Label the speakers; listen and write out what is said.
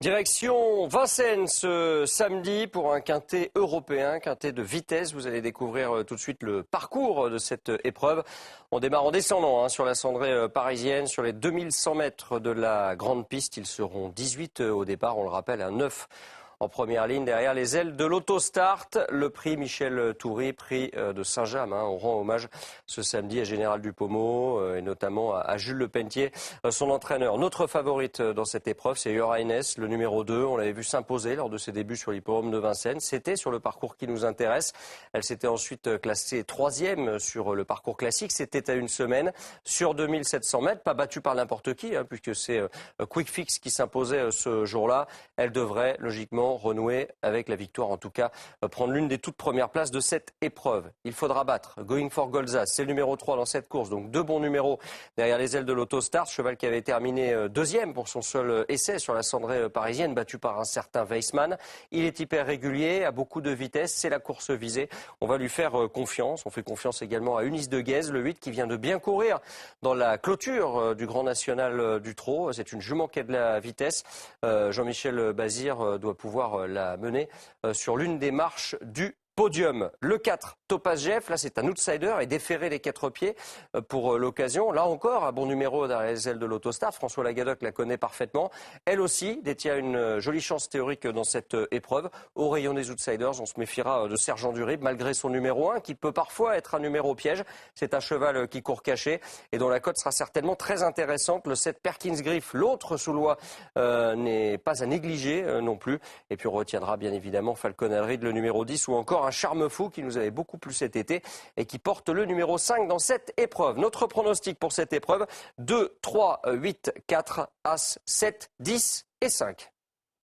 Speaker 1: Direction Vincennes ce samedi pour un quintet européen, quintet de vitesse. Vous allez découvrir tout de suite le parcours de cette épreuve. On démarre en descendant sur la cendrée parisienne, sur les 2100 mètres de la grande piste. Ils seront 18 au départ, on le rappelle, un 9 en première ligne derrière les ailes de l'Autostart. Le prix Michel Toury, prix de Saint-James. On rend hommage ce samedi à Général Dupaumeau et notamment à Jules Lepentier, son entraîneur. Notre favorite dans cette épreuve, c'est Eura Inès, le numéro 2. On l'avait vu s'imposer lors de ses débuts sur l'hippodrome de Vincennes. C'était sur le parcours qui nous intéresse. Elle s'était ensuite classée 3e sur le parcours classique. C'était à une semaine sur 2700 mètres. Pas battue par n'importe qui, puisque c'est Quick Fix qui s'imposait ce jour-là. Elle devrait logiquement renouer avec la victoire, en tout cas prendre l'une des toutes premières places de cette épreuve. Il faudra battre Going for Golza, c'est le numéro 3 dans cette course, donc deux bons numéros derrière les ailes de l'Autostart. Cheval qui avait terminé 2e pour son seul essai sur la cendrée parisienne, battu par un certain Weissman. Il est hyper régulier, a beaucoup de vitesse, c'est la course visée. On va lui faire confiance. On fait confiance également à Eunice de Guèze, le 8 qui vient de bien courir dans la clôture du Grand National du Trot. C'est une jument qui a de la vitesse. Jean-Michel Bazir doit pouvoir la mener sur l'une des marches du podium. Le 4, Topaz Jeff, là c'est un outsider et déféré les 4 pieds pour l'occasion. Là encore, un bon numéro derrière les ailes de l'Autostart. François Lagadoc la connaît parfaitement. Elle aussi détient une jolie chance théorique dans cette épreuve. Au rayon des outsiders, on se méfiera de Sergent Durib, malgré son numéro 1, qui peut parfois être un numéro piège. C'est un cheval qui court caché et dont la cote sera certainement très intéressante. Le 7, Perkins Griff, l'autre sous-loi, n'est pas à négliger non plus. Et puis on retiendra bien évidemment Falcon Alrid, le numéro 10, ou encore un charme fou qui nous avait beaucoup plu cet été et qui porte le numéro 5 dans cette épreuve. Notre pronostic pour cette épreuve, 2, 3, 8, 4, As, 7, 10 et 5.